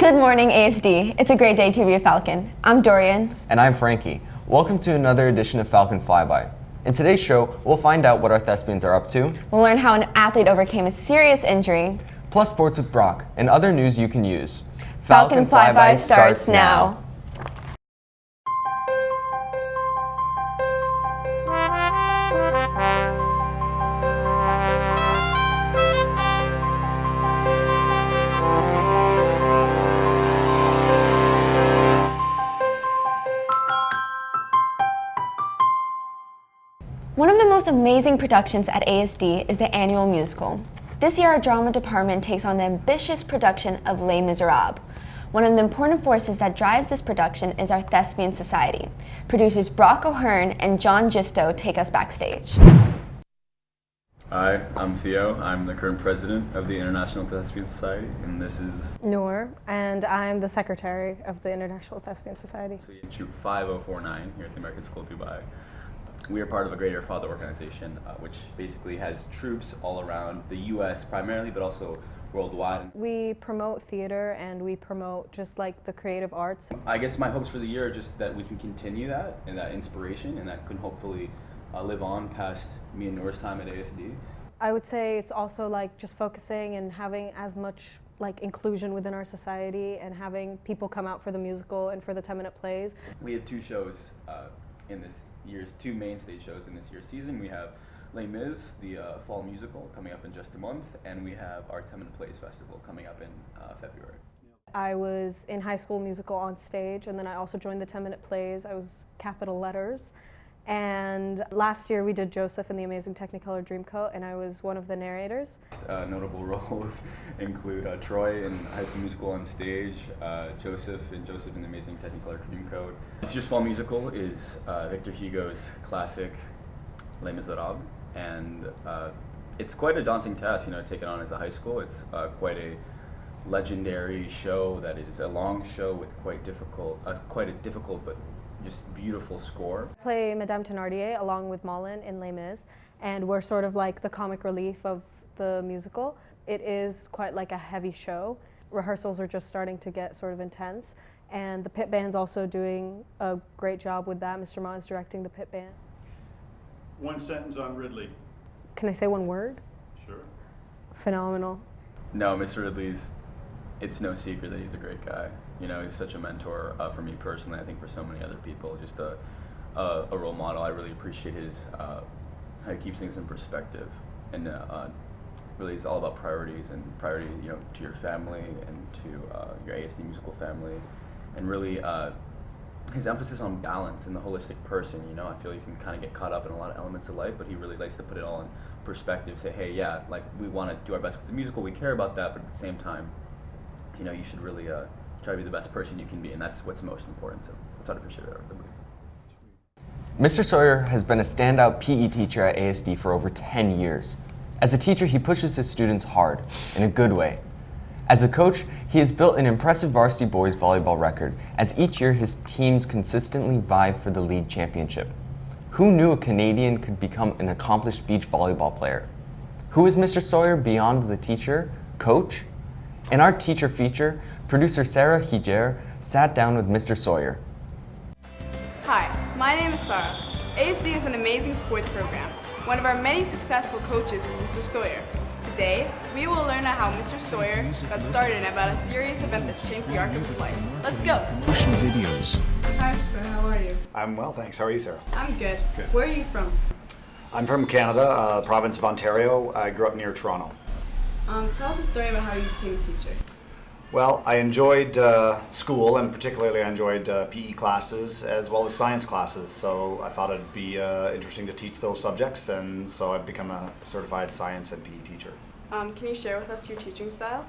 Good morning, ASD. It's a great day to be a Falcon. I'm Dorian. And I'm Franky. Welcome to another edition of Falcon Flyby. In today's show, we'll find out what our Thespians are up to. We'll learn how an athlete overcame a serious injury. Plus sports with Brock and other news you can use. Falcon Flyby starts now. One of the most amazing productions at ASD is the annual musical. This year, our drama department takes on the ambitious production of Les Miserables. One of the important forces that drives this production is our Thespian Society. Producers Brock O'Hearn and John Jisto take us backstage. Hi, I'm Theo. I'm the current president of the International Thespian Society, and this is Noor, and I'm the secretary of the International Thespian Society. So you shoot 5049 here at the American School of Dubai. We are part of a Greater Father organization, which basically has troops all around the U.S. primarily, but also worldwide. We promote theater and we promote just like the creative arts. I guess my hopes for the year are just that we can continue that and that inspiration, and that can hopefully live on past me and Noor's time at ASD. I would say it's also like just focusing and having as much like inclusion within our society and having people come out for the musical and for the 10-minute plays. We have two shows in this year's, two main stage shows in this year's season. We have Les Mis, the fall musical, coming up in just a month, and we have our 10-minute plays festival coming up in February. I was in High School Musical on stage, and then I also joined the 10-minute plays. I was capital letters. And last year we did Joseph in the Amazing Technicolor Dreamcoat, and I was one of the narrators. Notable roles include Troy in High School Musical on stage, Joseph in the Amazing Technicolor Dreamcoat. This year's fall musical is Victor Hugo's classic Les Miserables, and it's quite a daunting task, to take it on as a high school. It's quite a legendary show that is a long show with quite a difficult but just beautiful score. I play Madame Thénardier along with Malin in Les Mis, and we're sort of like the comic relief of the musical. It is quite like a heavy show. Rehearsals are just starting to get sort of intense, and the pit band's also doing a great job with that. Mr. Ma is directing the pit band. One sentence on Ridley. Can I say one word? Sure. Phenomenal. No, Mr. Ridley's, it's no secret that he's a great guy. He's such a mentor for me personally, I think for so many other people, just a role model. I really appreciate how he keeps things in perspective, and really it's all about priorities, and priority, to your family and to your ASD musical family, and really his emphasis on balance and the holistic person. I feel you can kind of get caught up in a lot of elements of life, but he really likes to put it all in perspective, say, hey, yeah, like we want to do our best with the musical, we care about that, but at the same time, you should really try to be the best person you can be, and that's what's most important. So that's what I appreciate it. Mr. Sawyer has been a standout PE teacher at ASD for over 10 years. As a teacher, he pushes his students hard, in a good way. As a coach, he has built an impressive varsity boys volleyball record, as each year his teams consistently vie for the league championship. Who knew a Canadian could become an accomplished beach volleyball player? Who is Mr. Sawyer beyond the teacher, coach? In our teacher feature, producer Sara Hijer sat down with Mr. Sawyer. Hi, my name is Sara. ASD is an amazing sports program. One of our many successful coaches is Mr. Sawyer. Today, we will learn how Mr. Sawyer got started about a serious event that changed the arc of his life. Let's go! Hi, Mr. How are you? I'm well, thanks. How are you, Sarah? I'm good. Where are you from? I'm from Canada, province of Ontario. I grew up near Toronto. Tell us a story about how you became a teacher. Well, I enjoyed school, and particularly I enjoyed PE classes as well as science classes, so I thought it'd be interesting to teach those subjects, and so I've become a certified science and PE teacher. Can you share with us your teaching style?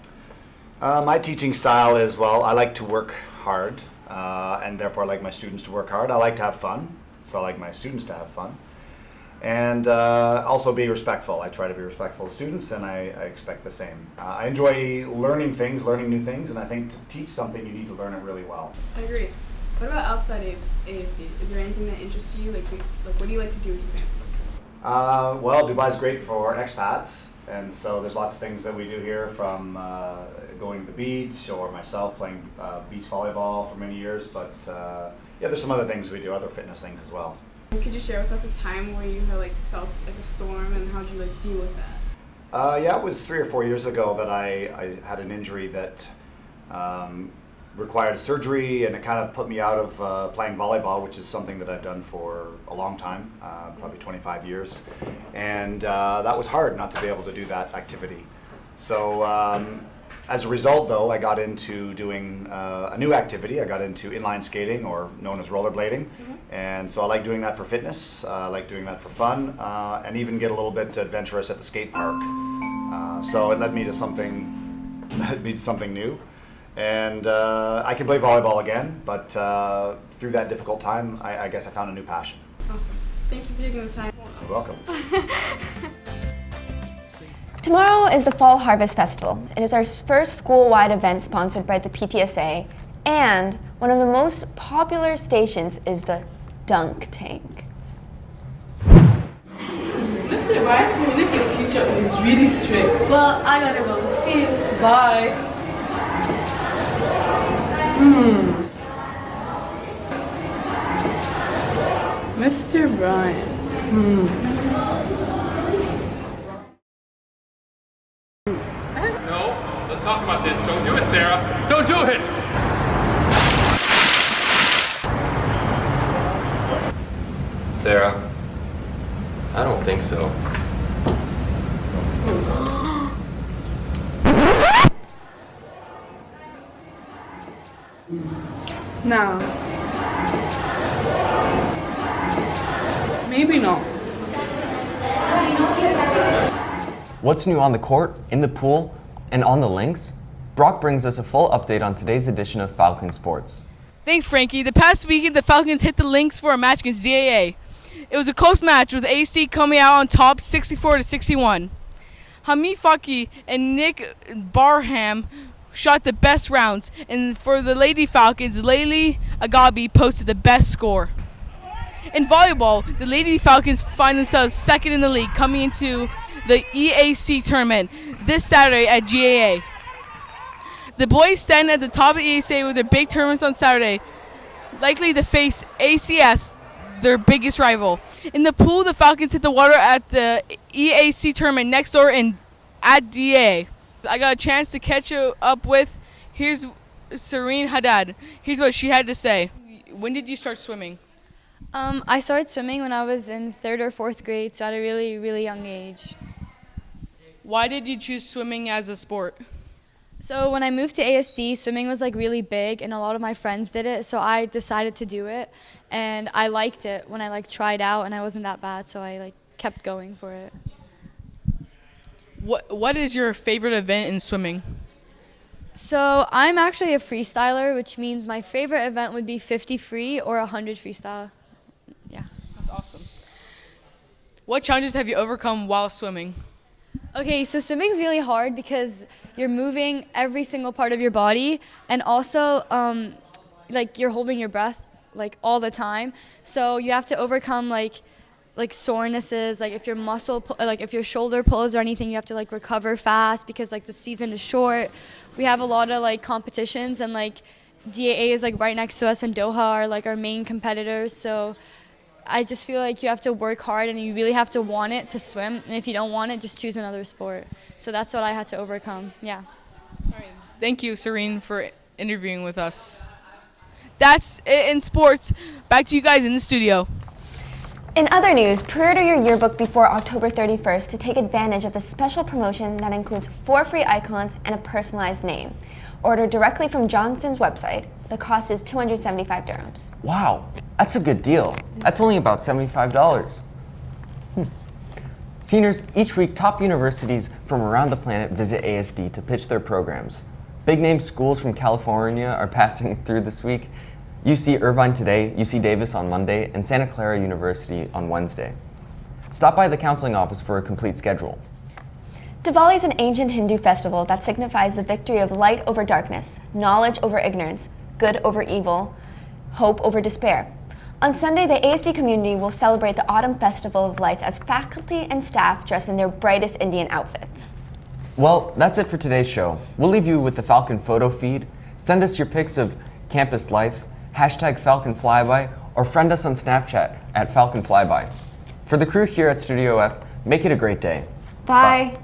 My teaching style is, well, I like to work hard, and therefore I like my students to work hard. I like to have fun, so I like my students to have fun. And also be respectful. I try to be respectful to students, and I expect the same. I enjoy learning new things, and I think to teach something you need to learn it really well. I agree. What about outside ASD? Is there anything that interests you? Like what do you like to do with your family? Well, Dubai's great for expats, And so there's lots of things that we do here, from going to the beach, or myself playing beach volleyball for many years. But yeah, there's some other things we do, other fitness things as well. Could you share with us a time where you had like felt like a storm, and how did you like deal with that? Yeah, it was 3 or 4 years ago that I had an injury that required surgery, and it kind of put me out of playing volleyball, which is something that I've done for a long time, probably 25 years. And that was hard not to be able to do that activity. So as a result, though, I got into doing a new activity. I got into inline skating, or known as rollerblading. And so I like doing that for fitness, I like doing that for fun, and even get a little bit adventurous at the skate park. So it led me to something new. And I can play volleyball again, but through that difficult time, I guess I found a new passion. Awesome. Thank you for taking the time. You're welcome. Tomorrow is the Fall Harvest Festival. It is our first school-wide event sponsored by the PTSA, and one of the most popular stations is the Dunk Tank. Listen, why is your little teacher is really strict? Well, I gotta go. See you. Bye. Mr. Brian. No, let's talk about this. Don't do it, Sara. Don't do it! Sara, I don't think so. No. Maybe not. What's new on the court, in the pool, and on the links? Brock brings us a full update on today's edition of Falcon Sports. Thanks, Franky. The past weekend, the Falcons hit the links for a match against DAA. It was a close match, with AC coming out on top 64-61. Hamid Faki and Nick Barham shot the best rounds, and for the Lady Falcons, Layli Agabi posted the best score. In volleyball, the Lady Falcons find themselves second in the league, coming into the EAC tournament this Saturday at GAA. The boys stand at the top of the EAC with their big tournaments on Saturday, likely to face ACS, their biggest rival. In the pool, the Falcons hit the water at the EAC tournament next door at DA. I got a chance to catch up with, here's Sirine Haddad. Here's what she had to say. When did you start swimming? I started swimming when I was in 3rd or 4th grade, so at a really, really young age. Why did you choose swimming as a sport? So when I moved to ASD, swimming was like really big, and a lot of my friends did it, so I decided to do it, and I liked it when I like tried out, and I wasn't that bad, so I like kept going for it. What is your favorite event in swimming? So I'm actually a freestyler, which means my favorite event would be 50 free or 100 freestyle. Yeah. That's awesome. What challenges have you overcome while swimming? Okay, so swimming's really hard because you're moving every single part of your body, and also like you're holding your breath like all the time. So you have to overcome like sorenesses, like if your if your shoulder pulls or anything, you have to like recover fast because like the season is short. We have a lot of like competitions, and like DAA is like right next to us, and Doha are like our main competitors. So I just feel like you have to work hard, and you really have to want it to swim. And if you don't want it, just choose another sport. So that's what I had to overcome. Yeah. All right. Thank you, Sirine, for interviewing with us. That's it in sports. Back to you guys in the studio. In other news, pre-order your yearbook before October 31st to take advantage of the special promotion that includes 4 free icons and a personalized name. Order directly from Johnston's website. The cost is 275 dirhams. Wow, that's a good deal. That's only about $75. Seniors, each week top universities from around the planet visit ASD to pitch their programs. Big-name schools from California are passing through this week. UC Irvine today, UC Davis on Monday, and Santa Clara University on Wednesday. Stop by the counseling office for a complete schedule. Diwali is an ancient Hindu festival that signifies the victory of light over darkness, knowledge over ignorance, good over evil, hope over despair. On Sunday, the ASD community will celebrate the Autumn Festival of Lights as faculty and staff dress in their brightest Indian outfits. Well, that's it for today's show. We'll leave you with the Falcon photo feed. Send us your pics of campus life, hashtag Falcon Flyby, or friend us on Snapchat at Falcon Flyby. For the crew here at Studio F, make it a great day. Bye.